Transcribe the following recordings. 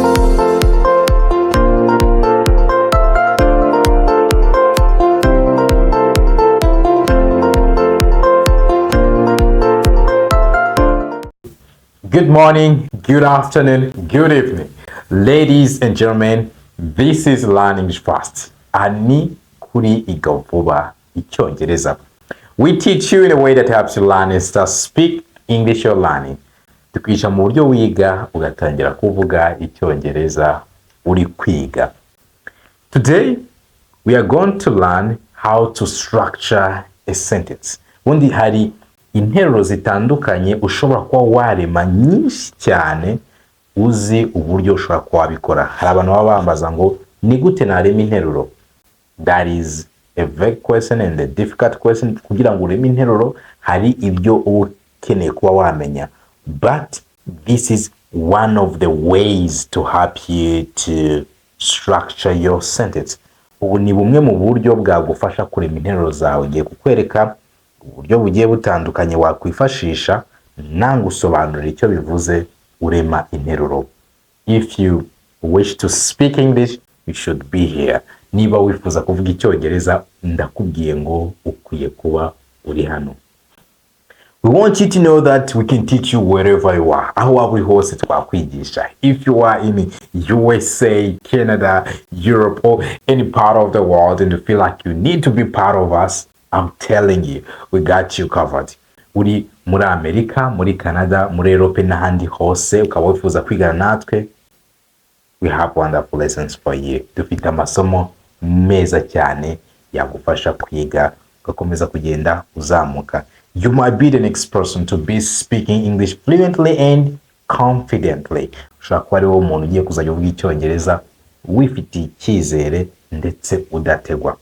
Good morning, good afternoon, good evening. Ladies and gentlemen, this is Learn English Fast. Ani kuri Iga Vuba Icyongereza. We teach you in a way that helps you learn and start speak English you're learning. Tukwigisha mu buryo wiga ugatangira kuvuga Icyongereza uri kwiga. Today, we are going to learn how to structure a sentence. Ubundi hari interuro zitandukanye ushobora kuba warema nyinshi cyane uzi uburyo ushobora kuba wabikora. Hari abantu baba bambaza ngo ni gute narema interuro? That is a vague question and a difficult question. Kugira ngo ureme interuro hari ibyo ukeneye kuba wamenya. But this is one of the ways to help you to structure your sentence. Ubu ni bumwe mu buryo bwagufasha kurema interuro zawe. Ngiye kukwereka uburyo bugiye butandukanye wakwifashisha nangusobanurira icyo bivuze urema interuro. If you wish to speak English, you should be here. Niba wifuza kuvuga Icyongereza, ndakubwiye ngo ukwiye kuba uri hano. We want you to know that we can teach you wherever you are. Aho waba uri hose twakwigisha. If you are in USA, Canada, Europe, or any part of the world and you feel like you need to be part of us, I'm telling you, we got you covered. Uri muri Amerika, muri Canada, muri Europe n'ahandi hose ukaba wifuza kwigana natwe, we have wonderful lessons for you. Dufite amasomo meza cyane yagufasha kwiga ugakomeza kugenda uzamuka. You might be the next person to be speaking English fluently and confidently. Ushobora kuba ari wowe umuntu ugiye kuzajya uvuga Icyongereza wifitiye icyizere ndetse udategwa.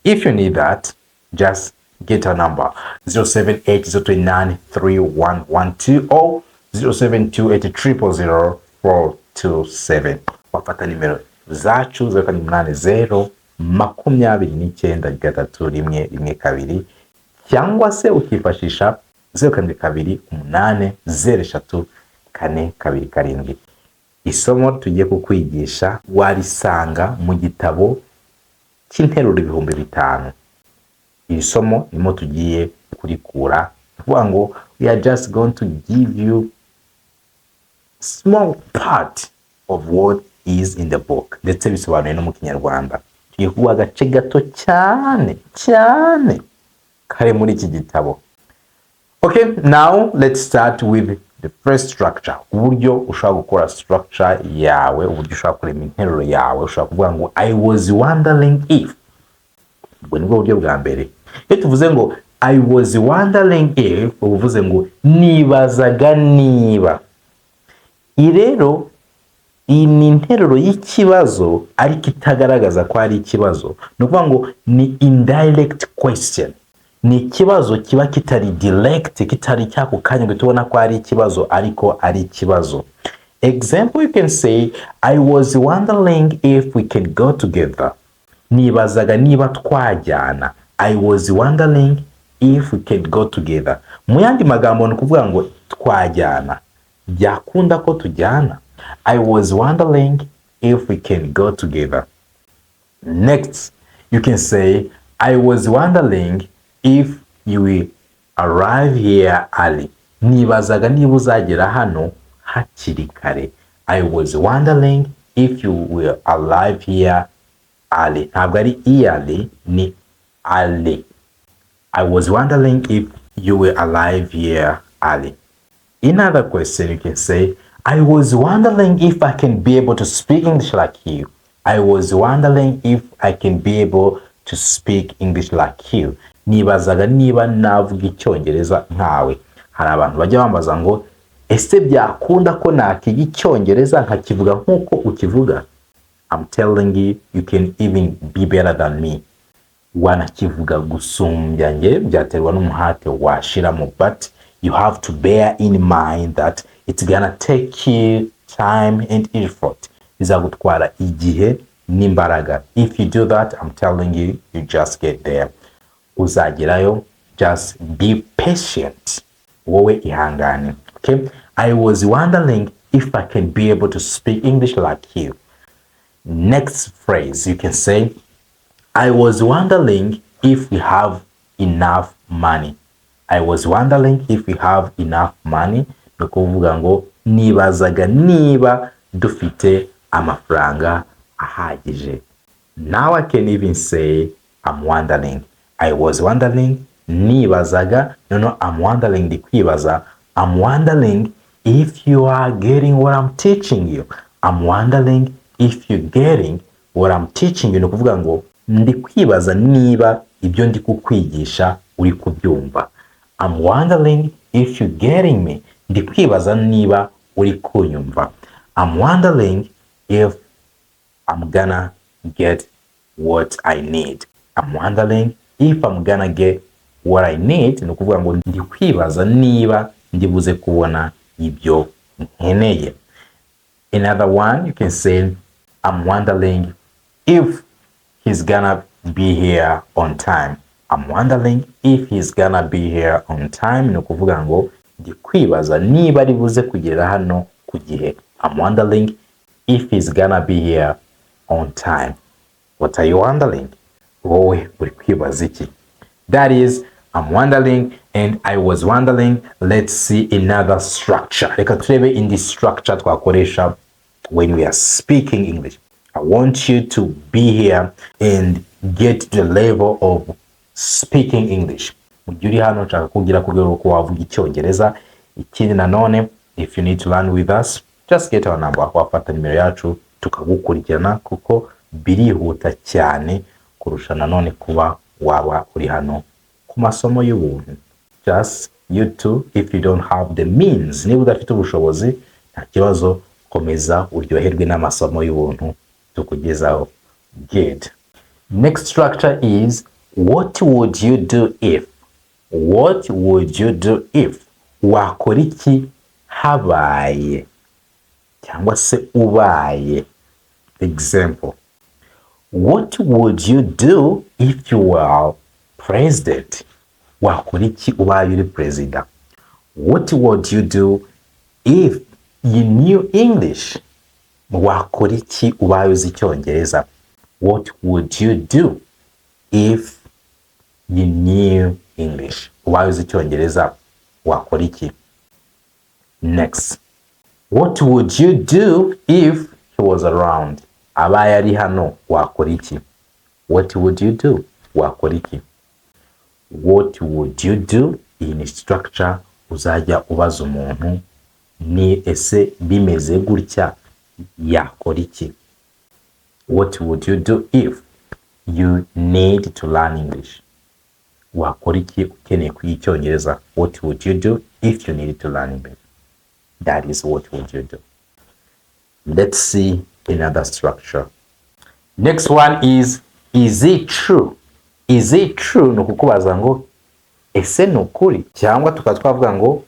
If you need that, just get a number 07802931112 or 0728000427. Wafata nimero zacu 080299312 cyangwa se ukifashisha 0228034227. Isomo tugiye kukwigisha warisanga mu gitabo cy'interuro 5000. Iri somo nimo tugiye kurikura. Kuvuga ngo we are just going to give you small part of what is in the book. Ndetse bisobanuye no mu Kinyarwanda. Tugiye kuvuga agace gato cyane kare muri iki gitabo. Okay, now let's start with the first structure. Uburyo ushobora gukora structure yawe, uburyo ushobora kurema interuro yawe. Ushobora kuvuga ngo I was wondering if. Ubwo nibwo buryo bwa mbere. Iyo tuvuze ngo I was wondering if, uvuze ngo nibazaga niba. Rero iyi ni interuro y'ikibazo ariko itagaragaza ko ari ikibazo. Ni ukuvuga ngo ni indirect question. Ni ikibazo kiba kitari direct, kitari cyako kanya ngo tubona ko ari ikibazo ariko ari ikibazo. Example, you can say I was wondering if we can go together. Nibazaga niba twajyana. I was wondering if we can go together. Mu yandi magambo ni kuvuga ngo twajyana. Byakunda ko tujyana. I was wondering if we can go together. Next, you can say I was wondering if you will arrive here early. Nibazaga niba uzagera hano hakiri kare. I was wondering if you will arrive here early. Ntabwo ari early, ni early. I was wondering if you will arrive here early. Another question, you can say I was wondering if I can be able to speak English like you. I was wondering if I can be able to speak English like you. Nibazaga niba navuga Icyongereza nkawe. Hari abantu bajya bambaza ngo ese byakunda ko nakiga Icyongereza nkakivuga nkuko ukivuga? I'm telling you, you can even be better than me. Wanakivuga gusumbya nge, byaterwa n'umuhate washiramo, but you have to bear in mind that it's gonna take you time and effort. Bizagutwara igihe n'imbaraga. If you do that, I'm telling you, you just get there. Uzagerayo, just be patient. Wowe ihangane. Okay? I was wondering if I can be able to speak English like you. Next phrase, you can say, I was wondering if we have enough money. I was wondering if we have enough money. Ni kuvuga ngo nibazaga niba dufite amafaranga ahagije. Now I can even say I'm wondering. I was wondering, nibazaga, no, I'm wondering ndi kwibaza. I'm wondering if you are getting what I'm teaching you. I'm wondering if you're getting what I'm teaching you. Ni kuvuga ngo ndi kwibaza niba ibyo ndi kukwigisha uri kubyumva. I'm wondering if you're getting me. Ndi kwibaza niba uri kunyumva. I'm wondering if I'm gonna get what I need. I'm wondering if I'm gonna get what I need. Ni kuvuga ngo ndi kwibaza niba ndibuze kubona ibyo nkeneye. Another one, you can say, I'm wondering if he's gonna be here on time. I'm wondering if he's gonna be here on time. Ni kuvuga ngo ndi kwibaza niba ari buze kugera hano ku gihe. I'm wondering if he's gonna be here on time. What are you wondering? Wowe uri kwibaza iki? That is, I'm wondering and I was wondering. Let's see another structure. Reka turebe indi structure twakoresha when we are speaking English. I want you to be here and get to the level of speaking English. Uri hano nshaka kugira ku rwego ko wavuga Icyongereza. Ikindi nanone, if you need to learn with us, just get our number. Wafata nimero yacu tukagukurikirana kuko birihuta cyane kurusha nanone kuba waba uri hano ku masomo y'ubuntu. Just you too, if you don't have the means, niba udafite ubushobozi, nta kibazo, komeza uryoherwe n'amasomo y'ubuntu tukugezaho. Good. Next structure is, what would you do if? What would you do if? Wakora iki habaye cyangwa se ubaye. Example, what would you do if you were president? Wakora iki ubaye uri president? What would you do if you knew English? Wakora iki ubaye uzi Icyongereza? What would you do if you knew English? Ubaye uzi Icyongereza, wakora iki? Next, what would you do if he was around? Abaye ari hano, wakora iki? What would you do? Wakora iki? What would you do? Iyi ni structure uzajya ubaza umuntu, ni ese bimeze gutya yakora iki? What would you do if you need to learn English? Wakora iki ukeneye kwiga Icyongereza? What would you do if you needed to learn English? That is what would you do. Let's see another structure. Next one is it true? Is it true? No kukubaza ngo ese nukuri, cyangwa tukatwavuga ngo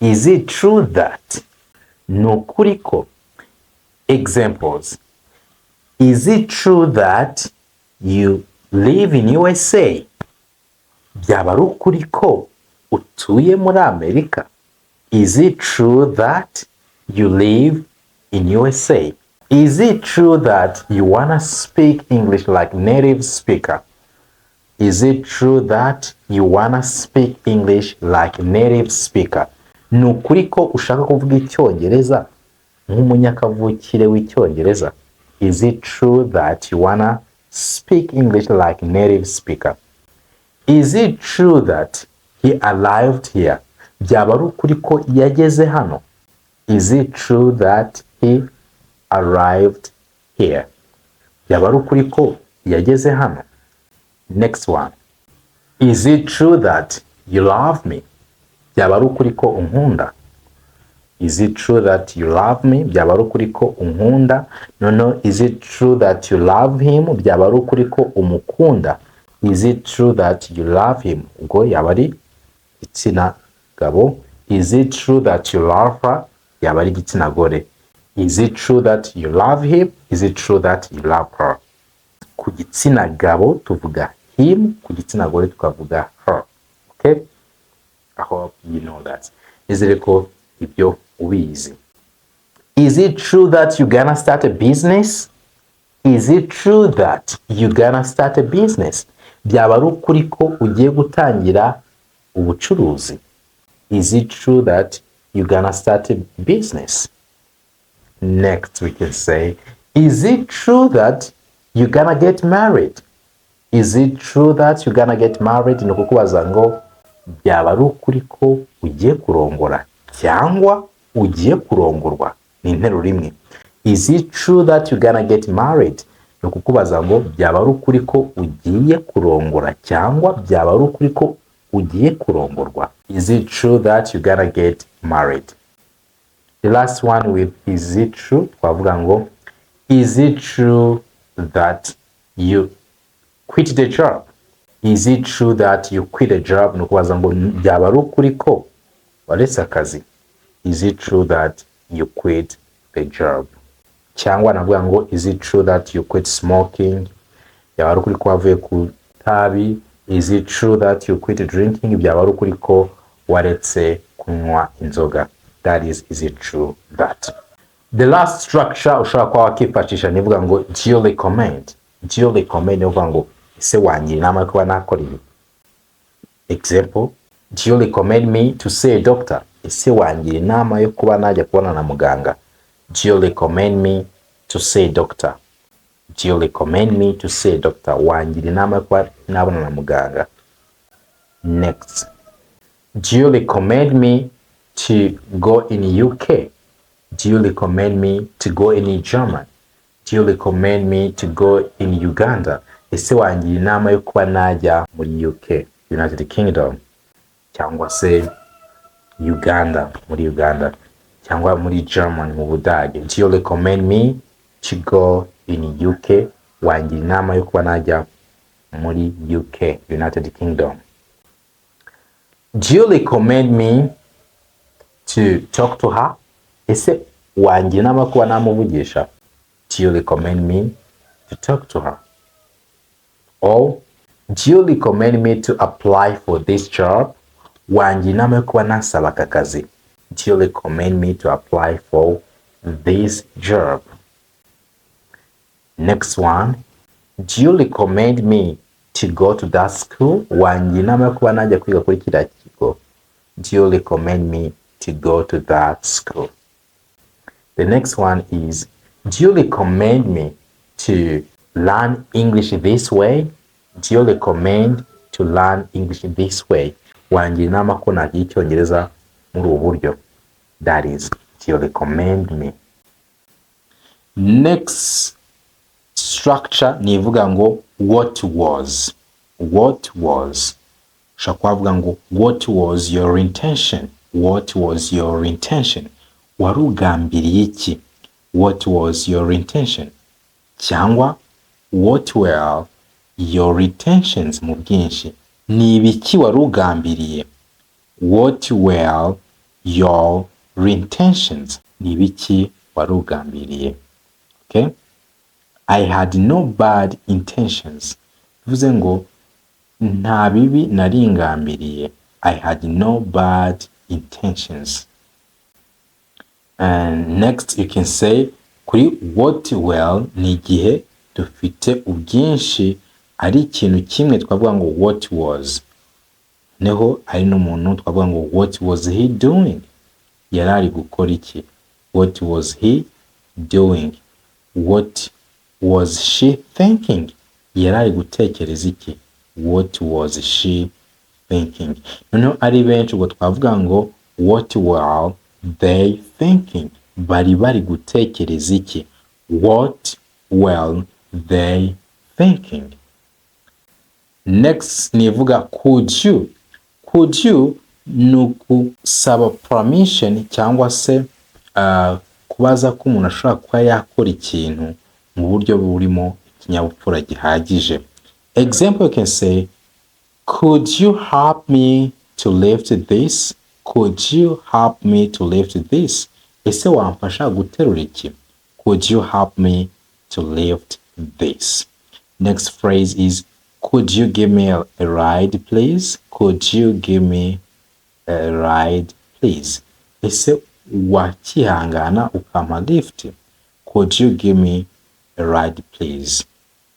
is it true that? Nukuri ko. Examples, is it true that you live in USA? Byaba ari ukuri ko utuye muri Amerika? Is it true that you live in USA? Is it true that you wanna speak English like native speaker? Is it true that you wanna speak English like native speaker? Nukuri ko ushaka kuvuga Icyongereza nk'umunyakavukire w'Icyongereza? Is it true that you wanna speak English like native speaker? Is it true that he arrived here? Byaba ari ukuri ko yageze hano? Is it true that he arrived here? Byaba ari ukuri ko yageze hano? Next one, is it true that you love me? Byaba ari ukuri ko unkunda? Is it true that you love me? Byaba ari ukuri ko unkunda? No, is it true that you love him? Byaba ari ukuri ko umukunda? Is it true that you love him? Ubwo yaba ari igitsina gabo. Is it true that you love her? Yaba ari igitsina gore. Is it true that you love him? Is it true that you love her? Ku gitsina gabo tuvuga him, ku gitsina gore tukavuga her. Okay? I hope you know that. Nizere ko ibyo ubizi. Is it true that you're gonna start a business? Is it true that you're gonna start a business? Byaba ari ukuri ko ugiye gutangira ubucuruzi. Is it true that you're gonna start a business? Next we can say, is it true that you're gonna get married? Is it true that you're gonna get married? Ni ukukubaza ngo byaba ari ukuri ko ugiye kurongora cyangwa ugiye kurongorwa. Ni interuro imwe. Is it true that you're gonna get married? Ni ukukubaza ngo byaba ari ukuri ko ugiye kurongora cyangwa byaba ari ukuri ko ugiye kurongorwa. Is it true that you're gonna get married? The last one with is it true, twavuga ngo is it true that you quit the job? Is it true that you quit a job? Ni ukubaza ngo byaba ari ukuri ko waretse akazi. Is it true that you quit the job? Cyangwa navuga ngo is it true that you quit smoking? Byaba ari ukuri ko wavuye ku tabi. Is it true that you quit drinking? Byaba ari ukuri ko waretse kunywa inzoga. That is it true that? The last structure ushobora kuba wakifashisha nivuga ngo do you recommend? Do you recommend uvuga ngo ese wangira inama yo kuba nakora ibi? Example, do you recommend me to see a doctor? Ese wangira inama yo kuba najya kubona na muganga? Do you recommend me to see a doctor? Do you recommend me to see a doctor? Wangira inama yo kuba nabona na muganga. Next, do you recommend me to go in UK? Do you recommend me to go in Germany? Do you recommend me to go in Uganda? Ese wangira inama yo kuba najya muri UK, United Kingdom, cyangwa se Uganda, muri Uganda, cyangwa muri Germany, mu Budage. Do you recommend me to go in UK? Wangira inama yo kuba najya muri UK, United Kingdom. Do you recommend me to talk to her? Ese wangira inama kuba namuvugisha? Do you recommend me to talk to her? Or do you recommend me to apply for this job? Wangira inama yo kuba nasaba aka kazi? Do you recommend me to apply for this job? Next one, do you recommend me to go to that school? Wangira inama yo kuba najya kwiga kuri kiriya kigo? Do you recommend me to go to that school? The next one is, do you recommend me to learn English this way? Do you recommend to learn English this way? Wangira inama ko nagira Icyongereza muri ubu buryo. That is, do you recommend me? Next structure ni ivuga ngo what was. What was. Ushobora kuvuga ngo what was your intention? What was your intention? Warugambiriye iki? What was your intention? Cyangwa what were your intentions mu bwinshi? Ni ibiki warugambiriye? What were your intentions? Ni ibiki warugambiriye? Okay? I had no bad intentions. Bivuze ngo nta bibi naringambiriye. I had no bad intentions. And next you can say kuri what well ni igihe dufite ubwinshi ari ikintu kimwe twavuga ngo what was. Neho ari n'umuntu twavuga ngo what was he doing? Yarari gukora iki? What was he doing? What was she thinking? Yarari gutekereza iki? What was she thinking? Noneho ari benshi ubwo twavuga ngo what were they thinking? Bari gutekereza iki? What were they thinking? Next nivuga could you. Could you nukusaba permission cyangwa se kubaza ko umuntu ashobora kuba yakora ikintu mu buryo burimo ikinyabupfura gihagije. Example, you can say, could you help me to lift this? Could you help me to lift this? Ese wamfasha guterura iki? Could you help me to lift this? Next phrase is, could you give me a ride, please? Could you give me a ride, please? Ese wakihangana ukampa lift? Could you give me a ride please?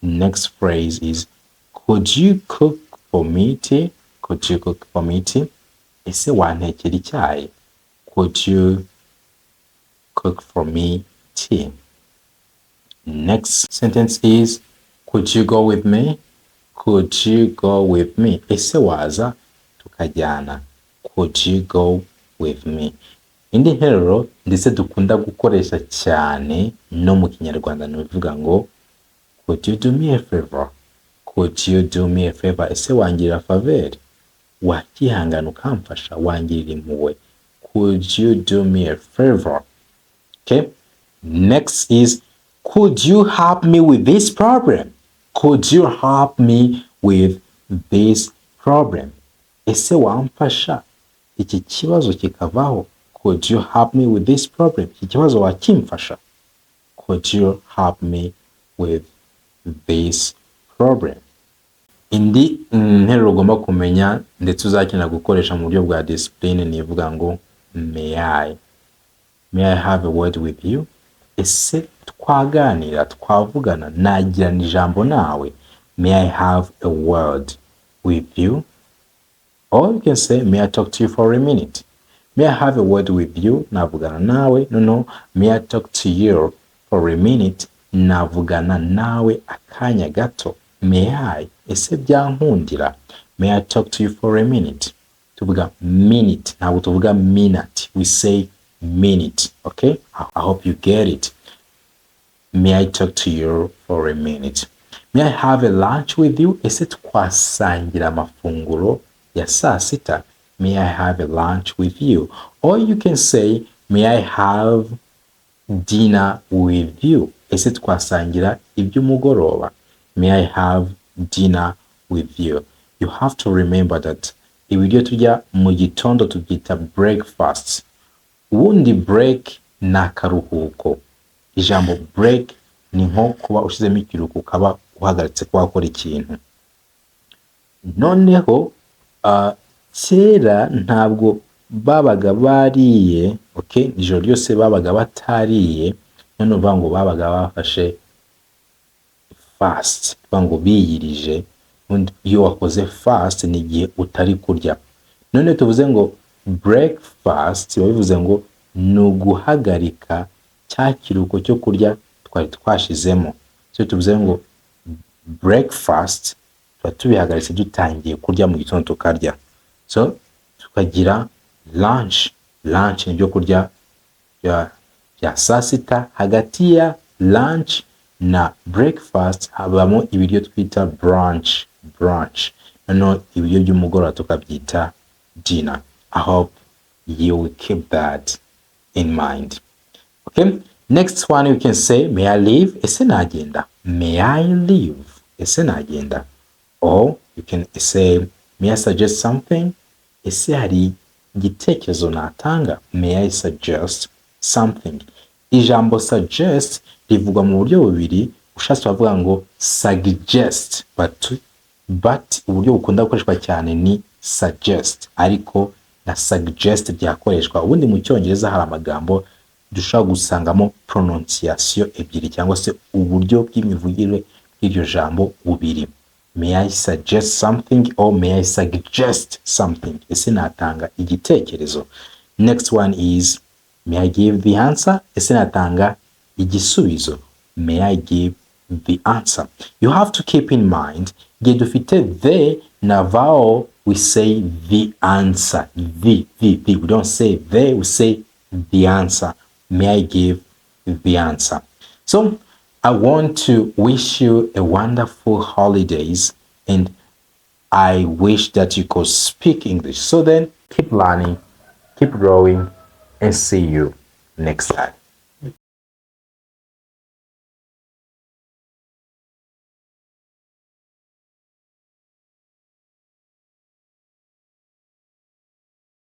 Next phrase is could you cook for me tea? Could you cook for me tea? Ese wantekera icyayi? Could you cook for me tea? Next sentence is could you go with me? Could you go with me? Ese waza tukajyana? Could you go with me? Indi nteruro ndetse dukunda gukoresha cyane no mu Kinyarwanda ni uvuga ngo could you do me a favor? Could you do me a favor? Ese wangirira favor? Wakihangana ukamfasha, wangirira impuhwe. Could you do me a favor? Okay. Next is could you help me with this problem? Could you help me with this problem? Ese wamfasha iki kibazo kikavaho? Could you help me with this problem? Iki kibazo wakimfasha? Could you help me with this problem? Indi nteruro ugomba kumenya ndetse uzakenera gukoresha mu buryo bwa discipline ni ivuga ngo may I. May I have a word with you? Ese twaganira, twavugana, nagirana ijambo nawe? May I have a word with you? Or you can say, may I talk to you for a minute? May I have a word with you? Navugana nawe. No. May I talk to you for a minute? Navugana nawe akanya gato. May I? Ese byankundira. May I talk to you for a minute? Tuvuga minute. Ntabwo tuvuga minute. We say minute. Okay? I hope you get it. May I talk to you for a minute? May I have a lunch with you? Ese twasangira amafunguro ya saa sita? May I have a lunch with you? Or you can say, may I have dinner with you? Ese twasangira iby'umugoroba? May I have dinner with you? You have to remember that ibiryo turya mu gitondo tubyita breakfast. Ubundi break ni akaruhuko. Ijambo break ni nko kuba ushizemo ikiruhuko ukaba uhagaritse kuba wakora ikintu. Noneho kera ntabwo babaga bariye, okay, ijoro ryose babaga batariye, none uvuga ngo babaga bafashe fast, uvuga ngo biyirije. Iyo wakoze fast ni igihe utari kurya. None tuvuze ngo breakfast, bivuze ngo ni uguhagarika cya kiruhuko cyo kurya twari twashizemo. So tuvuze ngo breakfast tuba tubihagaritse dutangiye kurya mu gitondo tukarya. So tukagira lunch. Lunch ni byo kurya ya saa sita. Hagati ya lunch na breakfast habamo ibiryo twita brunch. Noneho ibiryo by'umugoroba tukabyita dinner. I hope you will keep that in mind. Okay, next one you can say, may I leave? Ese nagenda? May I leave? Ese nagenda? Or you can say, may I suggest something? Ese hari igitekerezo natanga? May I suggest something? Ijambo suggest rivugwa mu buryo bubiri. Ushatse wavuga ngo suggest, but uburyo bukunda gukoreshwa cyane ni suggest, ariko na suggest byakoreshwa. Ubundi mu Cyongereza hari amagambo dushobora gusangamo pronunciation ebyiri cyangwa se uburyo bw'imivugire bw'iryo jambo bubiri. May I suggest something or may I suggest something? Ese natanga igitekerezo. Next one is may I give the answer? Ese natanga igisubizo. May I give the answer? You have to keep in mind, igihe dufite the na vowel, we say the answer. The. We don't say the, we say the answer. May I give the answer? So I want to wish you a wonderful holidays, and I wish that you could speak English. So then keep learning, keep growing, and see you next time.